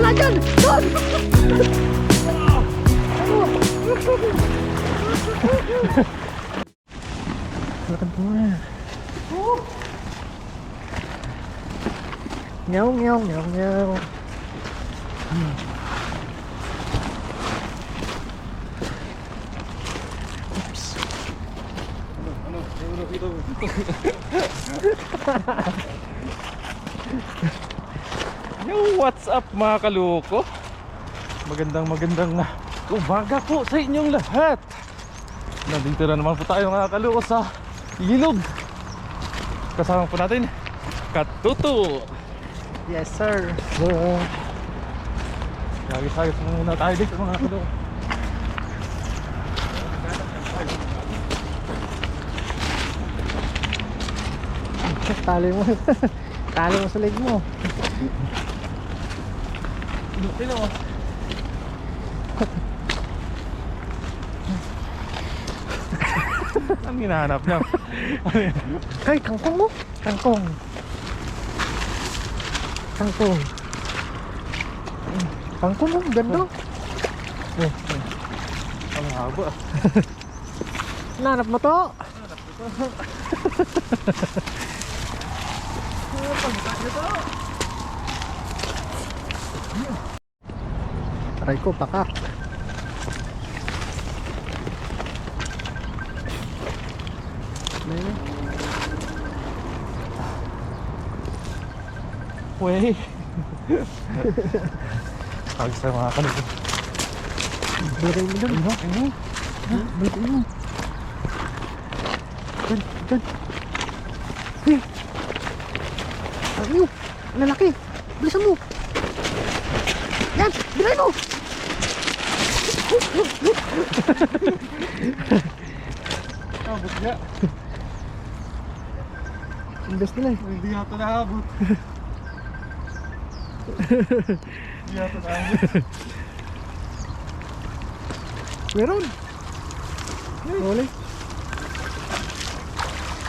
Wala dyan! Doon! Lakad mo na. Nyaw, nyaw, nyaw, nyaw. Oops. Yo, what's up mga kaloko? Magandang umaga po sa inyong lahat. Nandito na naman po tayo mga kaloko sa ilog. Kasama po natin Katuto. Yes, sir. Lagi-sagis muna tayo dito mga kaloko. Tali mo. Tali mo sa leg mo. Sino mo? Ang hinahanap niya? Ay, kangkong mo. Kangkong. Kangkong. Kangkong mo, ganda. Ang haba. Nanap mo to. Aray ko, pakak. Wey. Agos tayo mga kaloko. Buray mo dun. Buray mo. Dyan, dyan. Hey. Ayaw. Lalaki. Bilisan mo. Yan, bilay mo. Abot nga. Invest nila eh. Hindi yata naabot. Hindi yata naabot. Meron. Huli.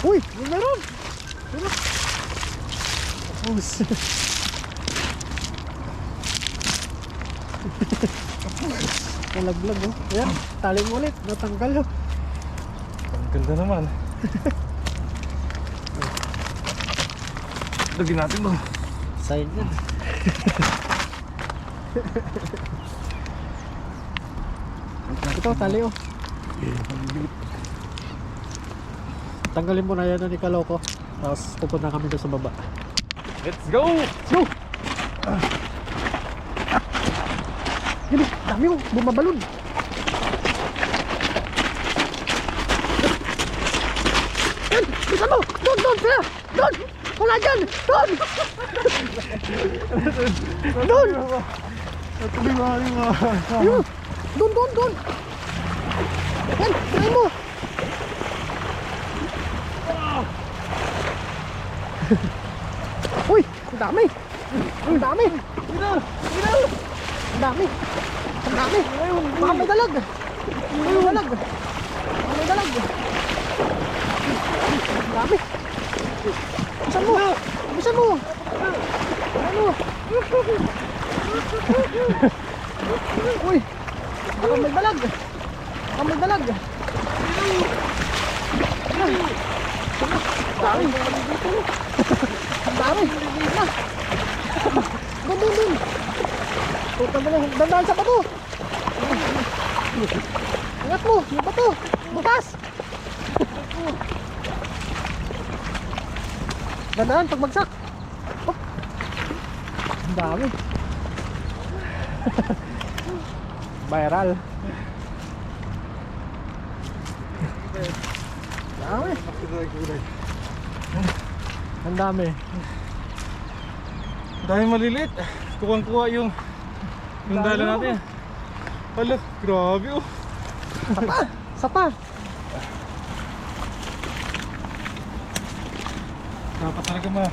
Uy, meron. Meron. Tapos. Nalaglag oh. Ayan, tali mo ulit. Natanggal oh. Ang ganda naman. Lagyan natin mo. Side yan. Ito, tali oh. Tanggalin mo na yan ni Kaloko. Tapos pupunta kami doon sa baba. Let's go! Let's go! Yun eh, dami mo, bumabalon. Yan, bisa mo! Doon sila! Doon! Wala dyan! Doon! Doon! Ayun! Doon! Yan, try mo! Uy! Ang dami! Ang dami! Ang dami! Baka may dalag! May walag! Baka may dalag! Ang dami! Bisan mo! Ano? Uy! Baka may dalag! Ang dami! Ang dami! Doon! Puta mo na, dandaan sa bato! Ingat mo, yung bato! Bukas! Dandaan, pagbagsak! Oh. Ang dami! Viral! Dami! Ang dami! Dahil malilit. Kuwang-kuwa yung dala natin. Hala, grabe oh. Sapa! Dapat talaga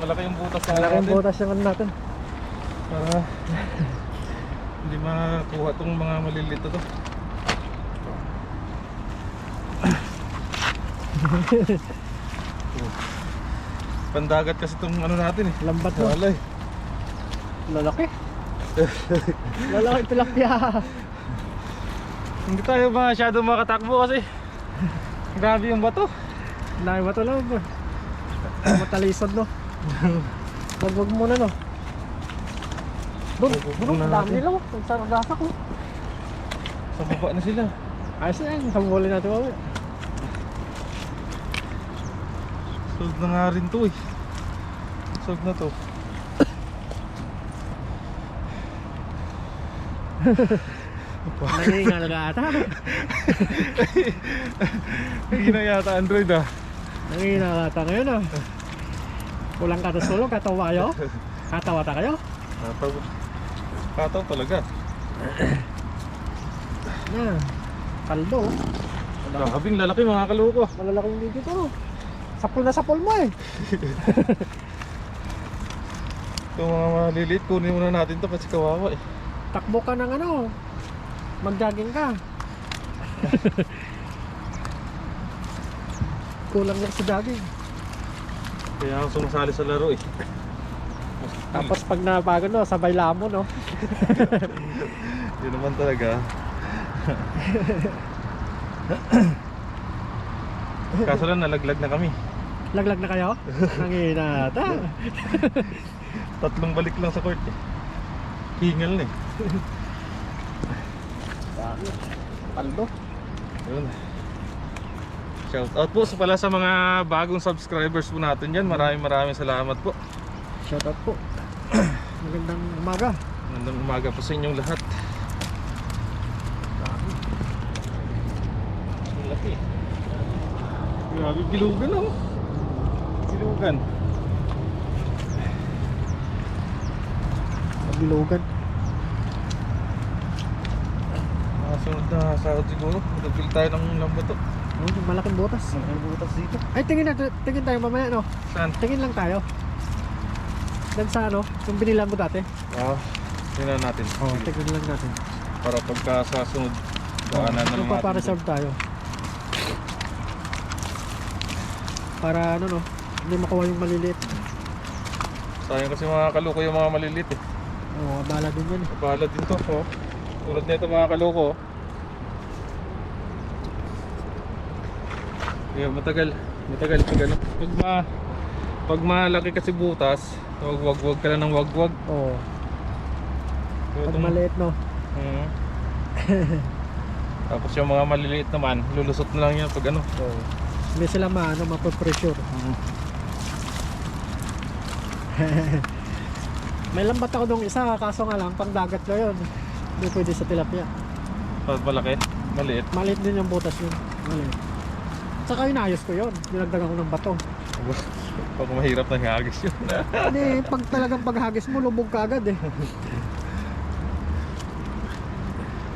malaki yung butas sa Malaki yung natin. butas yung ano natin. Para hindi makuha tong mga malilit na to. Pandagat kasi itong ano natin eh. Lambat mo. Walay. Lalaki. Lalaki tilapia. Hindi tayo masyado makatakbo kasi grabe yung bato. Dahil ba ito lang? Matalisod no? Wag muna no? Doon, Wag doon, muna dami natin. nila oh. Ang saragasak oh. Sa baba na sila. Ayos na yan, sabulin natin mamaya. Sold na nga rin to eh. Sold na to. Nangingal na ata. Hindi na yata Android ah. Nangingal ata ngayon ah. Kulang ka sa sulong, katawa kayo? Katawa ta kayo? Kataw. Kataw talaga. Na, kaldo. Grabing lalaki mga kaloko. Malalaki yung dito to. Sapol na sapol mo eh. Itong mga maliliit, kunin muna natin to kasi kawawa eh. Takbo ka ng ano, mag-jogging ka. Kulang lang sa jogging. Kaya ako sumasali sa laro eh. Tapos pag napagod no, sabay lamon no. Yun naman talaga. Kaso lang nalaglag na kami. Laglag na kayo? Nangina ata. 3 balik lang sa court eh. Hingal na eh. Kaldo. Yun. Shout out po sa pala sa mga bagong subscribers po natin dyan. Maraming salamat po. Shoutout po. Magandang umaga. Magandang umaga po sa inyong lahat. Ang laki. Grabe, bilugan oh. Bilugan. Bilugan. Nakasunod na sahod siguro. Magpil tayo ng lambato. Oh, yung malaking butas. May butas dito. Ay, tingin tayo mamaya no. Saan? Tingin lang tayo. Dan sa ano, yung binila mo dati. Tingnan natin. Tingin lang natin. Para pagka sa sunod daanan na naman. Magpapareserve tayo. Para ano no, hindi makuha yung maliliit. Sayang kasi mga kaloko yung mga maliliit eh. Oo, abala din yan eh. Bahala din to. Oh. Tulad nito mga kaloko. Yeah, matagal pag ano. Pag malaki kasi butas, wag ka lang ng wag. Oo. So, Pag maliit no. Tapos yung mga maliliit naman, lulusot na lang yan pag ano. Oo. Hindi sila mapapressure. May lambat ako dong isa, kaso nga lang pang dagat ko yun. Hindi pwede sa tilapia. Pag malaki, maliit. Maliit din yung butas yun. Maliit. Saka inayos ko yun. Dinagdagan ko ng bato. Pag mahirap na hagis yun. Hindi, pag talagang paghagis mo, lubog ka agad eh.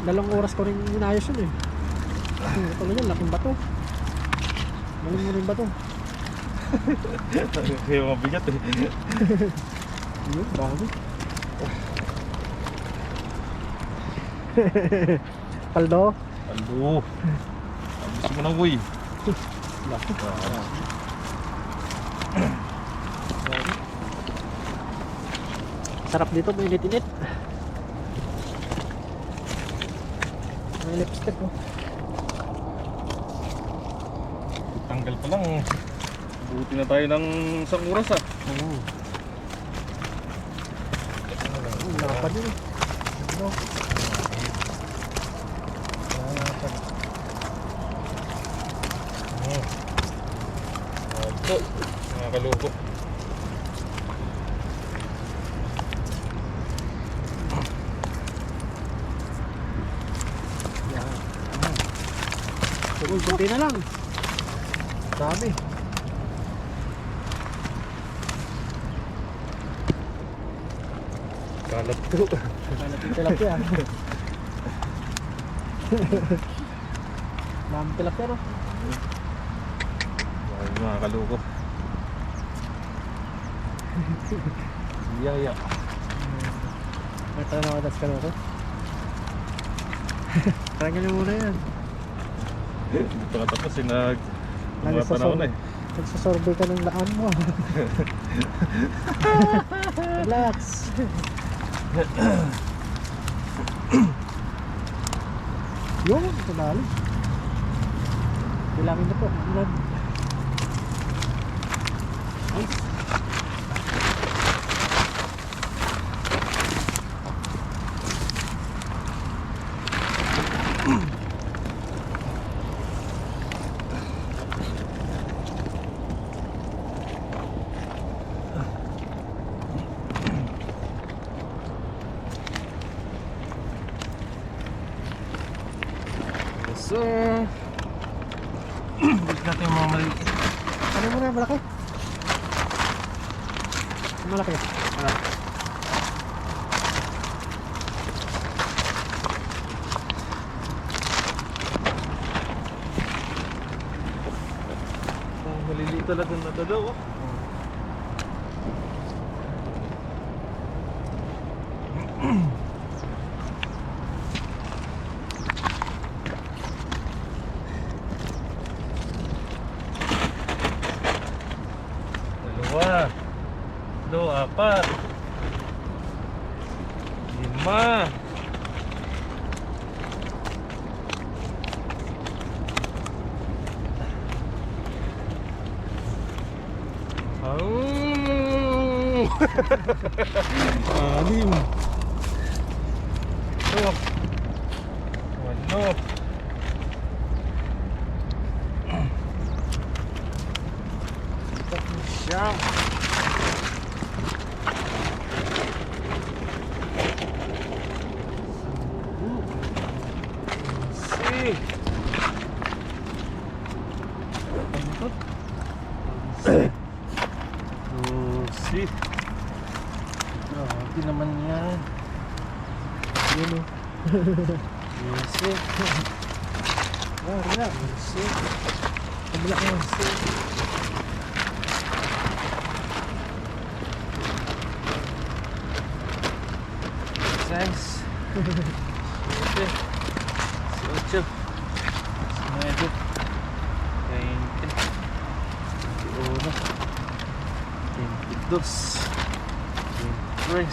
2 oras ko rin inayos yun eh. Ito lang yan, laking bato. Galing mo rin bato. Kaya mabigat eh. Yun, dami. Paldo. Alo. Gusto mo na boy. Sarap dito, may init-init. May lipstick mo. Tanggal pa lang. Buti na tayo ng isang oras ah. Oo. Lapad yun eh. Ano? Ito, mga kaloko. Yan. Tugol, kunti na lang. Dami. Kalat to. Kalat yung tilapia. Dami tilapia no? Ay, mga kaloko. Yaya. Ito na makatas ka na ako. Tanggal mo muna yan. Dito ka tapos mga Nagsasorbe- panahon na eh. Nagsasorbe ka ng daan mo. Relax. Yung, ito dali. Bilangin na po. Ilan? Nice. So, balik natin yung mga maliit. Ano mo na, malaki? Malaki. Maliliit talaga na dalaw. Dalawa, do, apat, lima, anim, walo, siyam, si grabe naman yan. Yun o. Music. Wala. Music. Kabila ko. Thanks. Siete. Ocho. Nueve. 20. 21. 22. 23.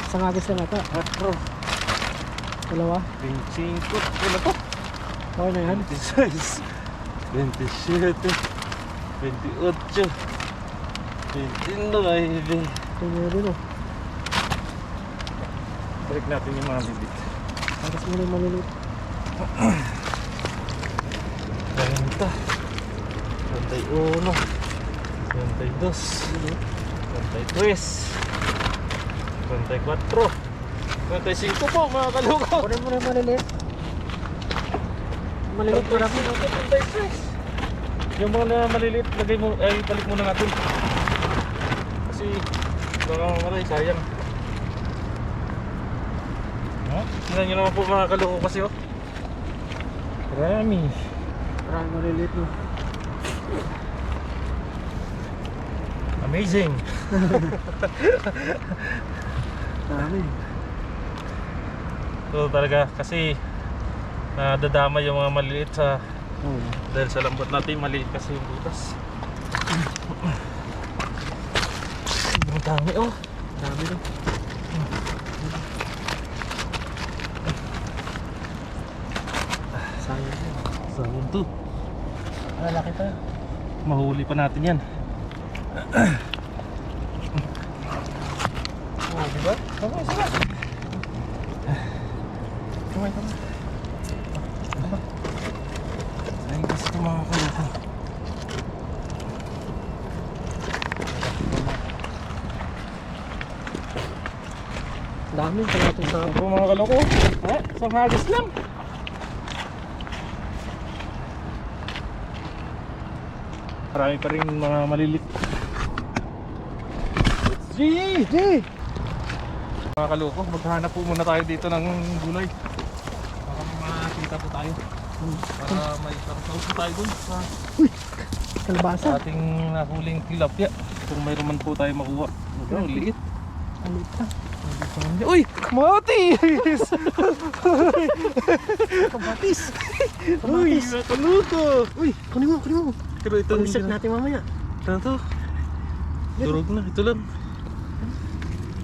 Isang agos lang ata. 4. Dalawa. 25. Ano to? Okay na yan. 26. 27. 28. 29. Tingnan din o. Balik natin yung mga bibit. Agos mo na yung maliliit. 30. 31. 32. 33. 34. 35 po mga kalugo. Kunin mo na yung maliliit. Maliliit mo na po. 36. Yung mga maliliit, lagay mo, ay balik muna natin. Kasi baka mamatay, sayang. Tingnan nyo naman po mga kalugo kasi oh. Marami. Maraming maliliit no. Amazing. Dami. So talaga kasi nadadama yung mga maliliit sa Oo. dahil sa lambot natin maliit kasi yung butas. Ang dami oh. Dami no. Sayang yun. Saan to? Lalaki pa. Mahuli pa natin yan. Oo, diba? Kamay sila. Kamay. Ay kasi ito mga kaluko. Dami pala ito sa... Ito mga kaluko. Isang hagis lang. Marami pa rin mga malilit. G! Mga kaluko, maghahanap po muna tayo dito ng gulay. Baka makakita po tayo. Para may tarsaw po tayo dun sa Kalabasa. ating nahuling tilapia. Kung mayroon man po tayo makuha. Ito, liit. Ang liit pa. Uy! Kamatis! Kamatis. Uy! Kaluko! Uy, kunin mo. Pero ito Pag-reset natin mamaya. Ano to? Durog na, ito lang.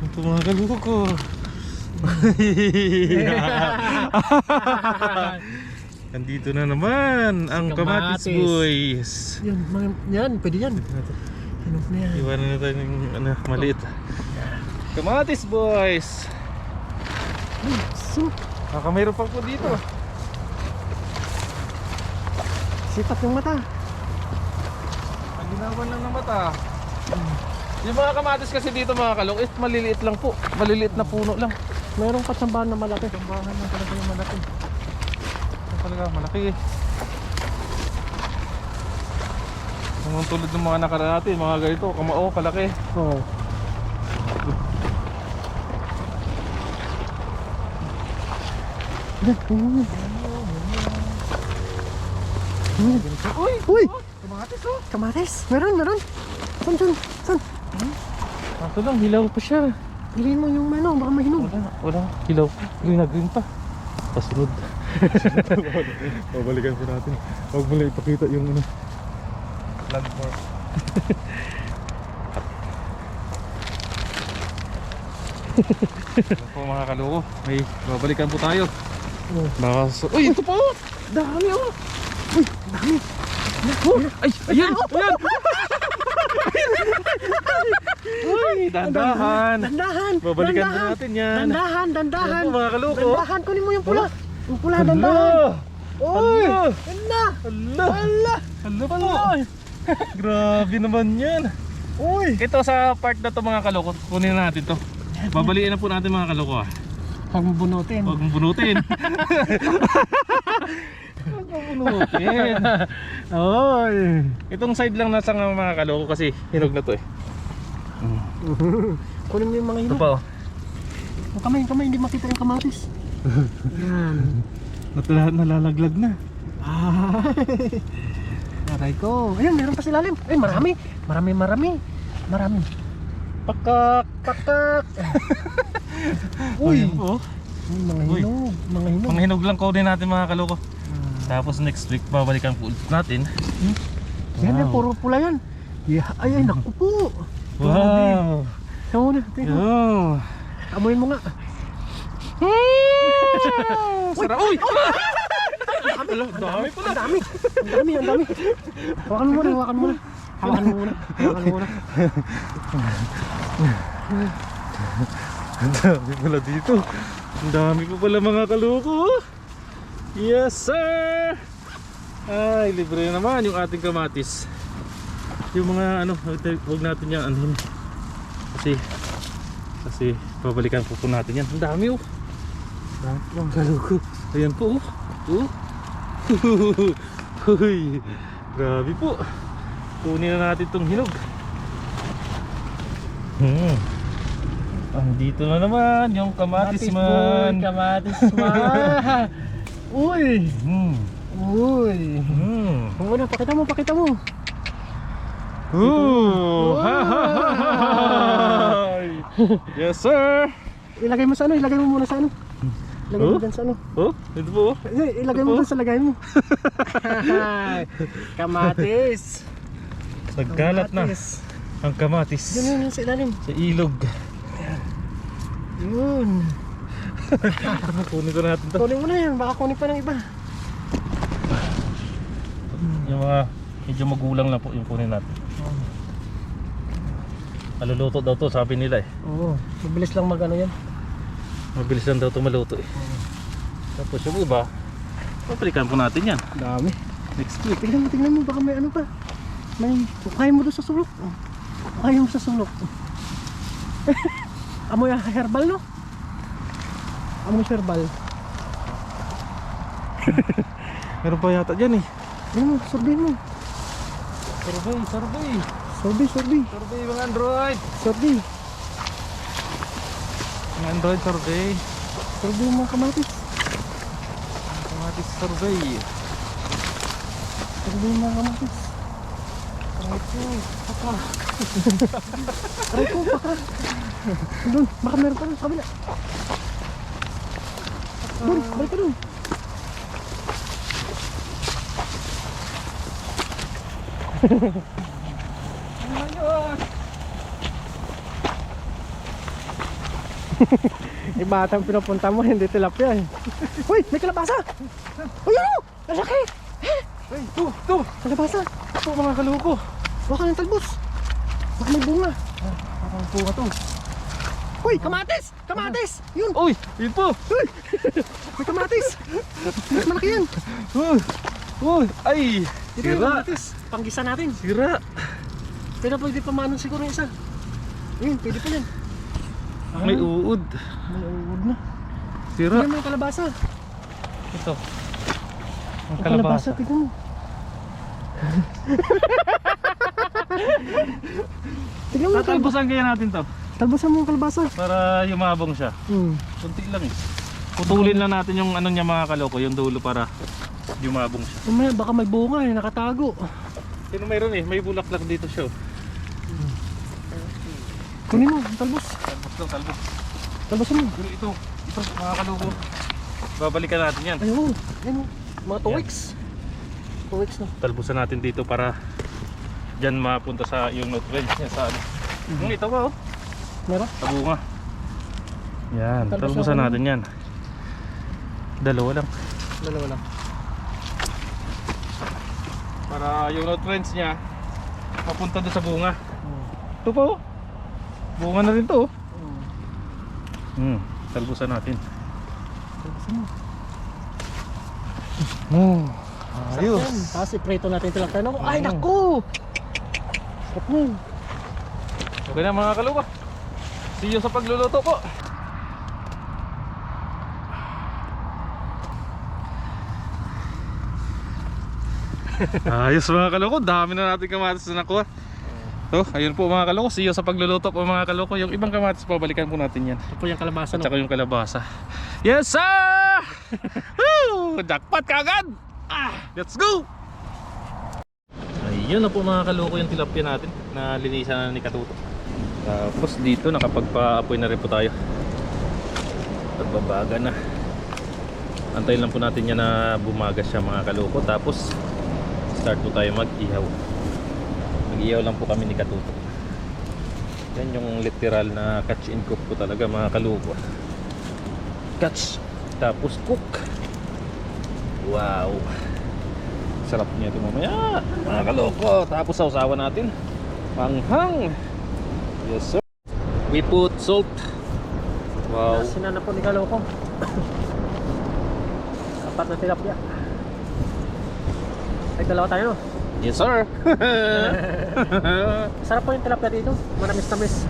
Ito mga kaluko. Nandito na naman ang Kamatis Kamatis. Boys. Yan, pwede yan. Hinog na yan. Iwanan na tayo ng maliit. Kamatis Boys. So, Mayroon pa po dito. sipat yung mata. Ang ginawan lang ng mata. Yung mga kamatis kasi dito mga kalok, maliliit lang po. Maliliit na puno lang. Mayroong patsambahan na malaki. Tambahan lang talaga yung malaki. Ito talaga malaki eh. Ang tulad ng mga nakaraan natin, mga ganito, kamao, kalaki. Oo. Uy! Uy! Kamatis oh! Kamatis! Meron! San? Ito lang, hilaw pa siya. Piliin mo yung ano, baka mahinog. Wala. Hilaw pa. Green na green pa. Pasunod. Babalikan po natin. Huwag mo lang ipakita yung landmark. Ayan po mga kaloko. May babalikan po tayo. Baka uy, ito po! Dami oh! Uy! Dami! Ay! Ayan! Ayan! Uy! Dandahan! Dandahan! Babalikan po natin yan. Dandahan! Ayan po mga kaloko. Dandahan! Kunin mo yung pula! Yung pula, dandahan! Uy! Hala! Hala! Hala po! Grabe naman yan! Uy! Ito sa part na to mga kaloko, kunin na natin to. Babaliin na po natin mga kaloko ah. Huwag mo bunutin. Huwag mong bunutin. Huwag mong bunutin. Oy! Itong side lang nasa mga kaloko kasi hinog na to eh. Kunin mo yung mga Ito hinog. pa oh. Yung kamay, hindi makita yung kamatis. Yan. Nalalaglag na. Ay! Aray ko. Ayun, meron pa sa ilalim. Ay, marami. Pakak! Uy! Ayan po. Mga Uy. hinog. Mga hinog. Mga hinog lang kunin natin mga kaloko. Tapos next week babalikan po ulit natin. Yan, Wow. puro pula yan. Yeah. Ay, naku po. Wow! Tama na. Tingnan. Oh. Amoy mo nga. Sarap! Uy! Dami pala! Ang dami. Hawakan mo muna. Ang dami pala dito. Ang dami pa pala mga kaloko. Yes sir! Ay, libre naman yung ating kamatis. Yung mga ano, huwag natin yan anhin. Kasi babalikan po natin yan. Ang dami oh. Dami mga kaloko. Ayan po oh. Uy, grabe po. Kunin na natin itong hinog. Andito na naman yung kamatis man. Kamatis man. Uy! Uy! Muna, pakita mo. Yes sir. Ilagay mo muna sa ano. Ilagay mo dyan sa ano. Oh, ito po. Ilagay mo dyan sa lagay mo. Kamatis. Nagkalat na ang kamatis Yun sa ilalim. sa ilog. Yun. Kunin ko natin to. Kunin mo na yan, baka kunin pa ng iba. Yung mga medyo magulang na po yung kunin natin. Maluluto daw to sabi nila eh. Oo, mabilis lang mag-ano yan. Mabilis lang daw to maluto eh. Tapos yung iba, papalikan po natin yan. Dami. Next week. Tingnan mo, baka may ano pa. May, kaya mo doon sa sulok. Kaya mo sa sulok. Amoy herbal, no? Amoy herbal. Meron pa yata dyan eh. Ano mo, sorbihin mo. Survey. Sorbi. Survey mga Android. Sorbi. Mga Android survey. Sorbi yung mga kamatis. Kamatis survey. Sorbi yung mga kamatis. Aray ko, baka. Doon, baka meron pa doon sa kabila. Doon, aray ka doon. Iba atang pinupunta mo, hindi tilapia eh. Uy, may kalabasa! Uy, ano? Lalaki! Ay, ito! Kalabasa! Ito mga kaloko. Baka ng talbos! Baka may bunga! Parang bunga to. Uy, kamatis! Kamatis! Yun! Uy, yun po! Uy! May kamatis! Mas malaki yan! Uy! Uy! Ay! Ito yung Sira! kamatis! Panggisa natin! Sira! Pero pwede pa manon siguro yung isa. Ayun, pwede pa yan. May uod. May uod na. Sira! Tignan mo yung kalabasa. Ito. Ang Yung kalabasa, kalabasa. tignan mo. Tignan mo yung kalabasa. Tatalbusan kaya natin to Talbosan mo yung kalabasa. para yumabong siya. Hmm. Kunti lang eh. Putulin lang natin yung ano niya mga kaloko, yung dulo para yumabong siya. Mamaya, baka may bunga eh, nakatago. Sino mayroon eh? May bulaklak dito siya. Kunin mo, yung talbos. Talbos daw, talbos. Talbosan mo. Pero ito mga kaloko. Babalikan natin yan. Ayun, ayun. Mga 2 Yan. weeks. 2 weeks na. Talbusan natin dito para dyan mapunta sa yung nutrients niya sa ano. Ito ba oh? Meron? Sa bunga. Yan, Talbusan talbusan ko natin yan. Dalawa lang. Dalawa lang. Para yung nutrients niya mapunta doon sa bunga. Hmm. Ito pa oh. Bunga na rin to oh. Hmm. Talbusan natin. Talbosan mo. Oh, Ayos. Tapos iprito natin tilapia. Ay, naku! Sarap na yun. Okay na mga kalupa. See you sa pagluluto po. Ayos mga kaloko, dami na natin kamatis na nakuha. So, ayun po mga kaloko, see you sa pagluluto po mga kaloko. Yung ibang kamatis po, balikan po natin yan. Ito po yung kalabasa. At saka yung kalabasa. Yes sir! Woo! Jackpot kagad! Let's go! Ayun na po mga kaloko yung tilapia natin na linisan na ni Katuto. Tapos dito nakapagpa-apoy na rin po tayo. At babaga na. Antayin lang po natin yan na bumagas siya mga kaloko. Tapos start po tayo mag-ihaw. Mag-ihaw lang po kami ni Katuto. Yan yung literal na catch and cook po talaga mga kaloko. Catch tapos cook. Wow, sarap niya ito mamaya mga kaloko. Tapos sausawan natin panghang. Yes sir. We put salt. Wow. Sinana po ni Kaloko. Apat na tilapia. Ay, dalawa tayo no? Yes sir. Sarap po yung tilapia dito. Manamis-tamis.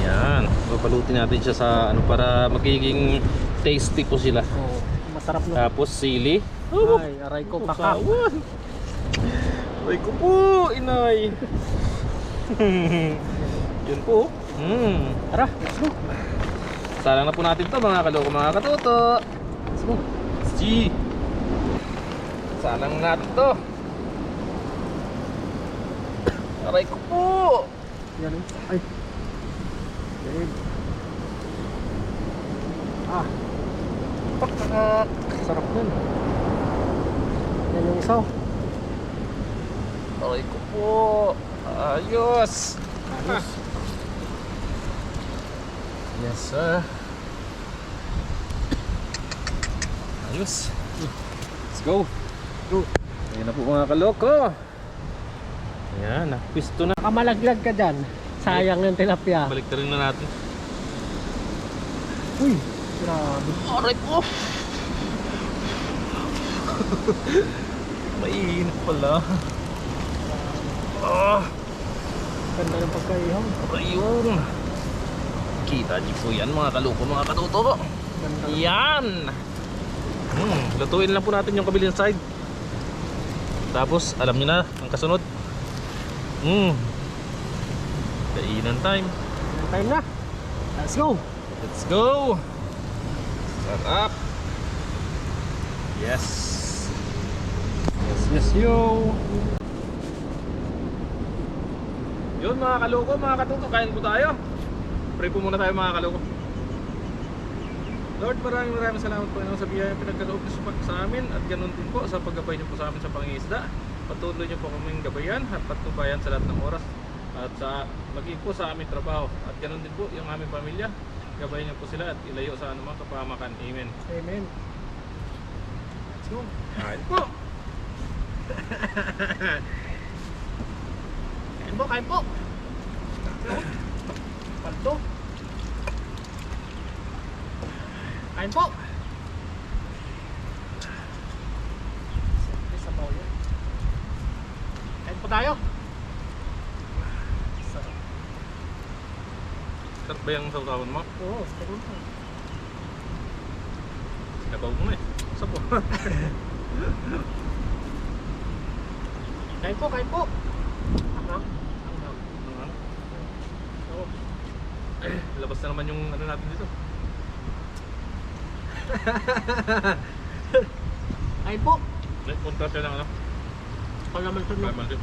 Yan, papalutin natin siya sa ano para magiging tasty po sila. Oo, masarap no. Tapos sili. Ay, aray ko, pakak. Kawan. Aray ko po, inay. Yun po. Tara, let's go. Salang na po natin to mga kaloko mga katuto. Let's go. G. Salang natin to. Aray ko po. Yan eh. Ay. Yan. Pakak. Sarap nun. Yan yung isaw. Aray ko po. Ayos. Ayos. Yes sir. Ayos. Let's go. Go. Ayan na po mga kaloko. Ayan, pisto na. Nakamalaglag ka dyan. Sayang yung tilapia. Balik na rin na natin. Uy, grabe. Aray ko. Mainit pala. Ganda ng pagkaihaw. Ayun. Kita niyo po yan mga kaloko mga katuto po. Ganda. Yan. Lutuin lang po natin yung kabilang side. Tapos alam niyo na ang kasunod. Kainan time. Time na. Let's go. Let's go. Sarap. Yes. Yes yo. Yun mga kaloko, mga katuto, kain po tayo. Pray po muna tayo mga kaloko. Lord, maraming salamat po sa biyaya pinagkaloob niyo sa amin at ganun din po sa paggabay niyo po sa amin sa pangingisda. Patuloy niyo po kaming gabayan at patnubayan sa lahat ng oras At sa maging po sa aming trabaho. At ganoon din po yung aming pamilya. Gabayan niyo po sila at ilayo sa anumang kapahamakan. Amen. Amen. Let's go. Kain po. Kain po, kain po. Palto. Kain po. Siyempre sa bawo yan. Kain po tayo. Sarap. Sarap ba yung sausawan mo? Oo, sarap po. Nabaw mo na eh. Sa po. Kain po, kain po. Ano? Oo. Labas na naman yung ano natin dito. Kain po. Punta siya ng ano? Palaman sa mga. Kalaman din.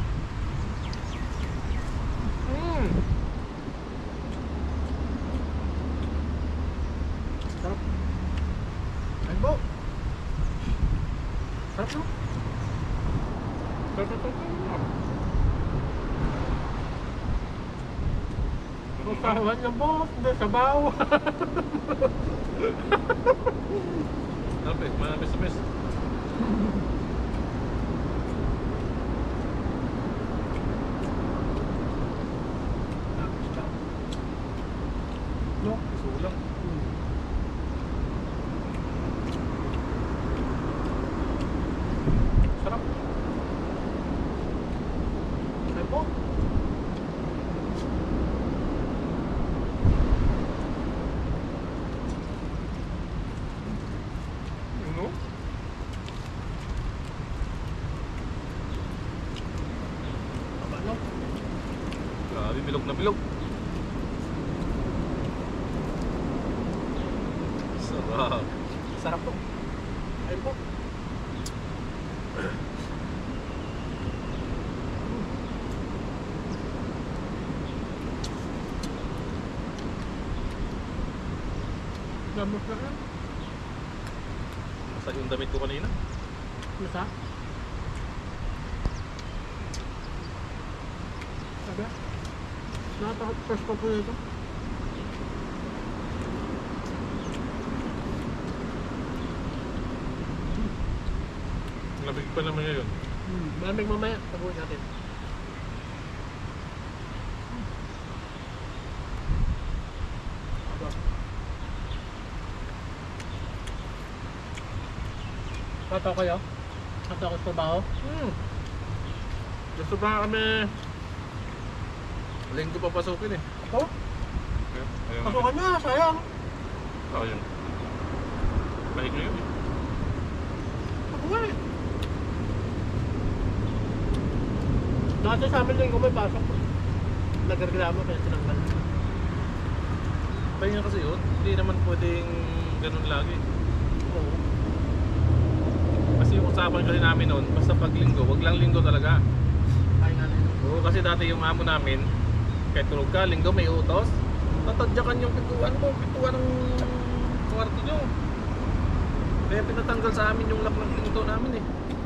Sarap. Kain po. Sarap no? Usawan niya boss, hindi sabaw. Napis, manapis na pis. No? Sulang. Sarap. Kain po. Ano? Aba no? Grabe, bilog na bilog. Sarap. Sarap po. Kain po. Gamos na yan. Masa yung damit ko kanina. Masa? Sabi? Nakatakot first ko po nito. Labig pa naman ngayon. Malamig mamaya. Tabuhin natin. Aba. Tataw kayo? Tataw ko sa trabaho? Gusto pa kami linggo papasukin eh. Ako? Ayun. Pasukan niya, sayang. Ayun. Bahig na yun eh. Ako nga eh. Dati sa amin lang may pasok. Nagreklamo kaya tinanggal. Pahinga kasi yun. Hindi naman pwedeng ganun lagi. Oo. Kasi yung usapan kasi namin noon, basta pag linggo, wag lang linggo talaga. Kaya nga na yun. Oo, kasi dati yung amo namin, kahit tulog ka, linggo may utos, tatadyakan yung pintuan ng kwarto nyo. Kaya pinatanggal sa amin yung lock ng pinto namin eh.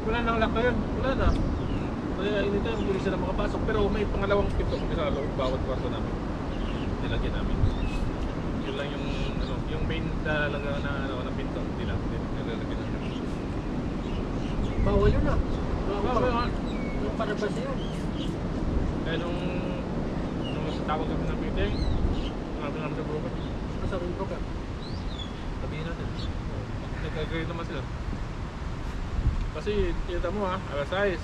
Wala nang lock yun. Wala na. Kaya anytime, hindi sila makapasok. Pero may pangalawang pinto kami sa loob, bawat kwarto namin. Nilagyan namin. Yun lang yung, ano, yung main talaga na pinto. Nilalagyan namin. Bawal yun ah. Bawal nga. Yung parabas yun. Kaya nung tawag kami ng meeting, namin sa broker, Masarin ko ka. sabihin natin. Nag-agree naman sila. Kasi, kita mo ha, alas 6.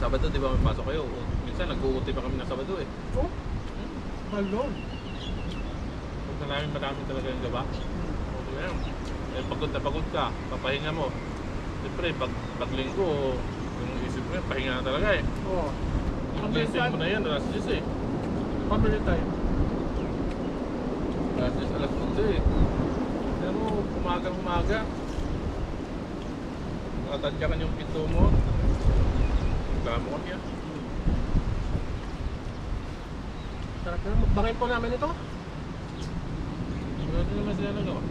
Sabado, di ba may pasok kayo? O, minsan, nag-uuti pa kami ng Sabado eh. Oh? Malon. Huwag na namin marami talaga yung gaba. Okay na yun. Eh, pagod na pagod ka, papahinga mo. Siyempre, pag linggo, yung isip mo yun, pahinga na talaga eh. Oo. Yung blessing mo na yan, alas 10 eh. Family time. Alas 10, alas 11 eh. Kaya mo, umaga. Nakatadyakan yung pinto mo. Reklamo ka niya. Sarap na. Mukbangin po namin ito. Sigurado naman sila nagawa.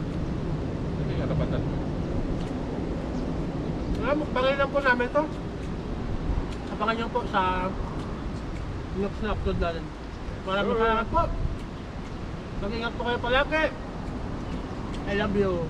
Kasi karapatan mo. Mukbangin lang po namin ito. Abangan nyo po sa Look na upload natin. Maraming salamat po. Mag-ingat po kayo palagi. I love you.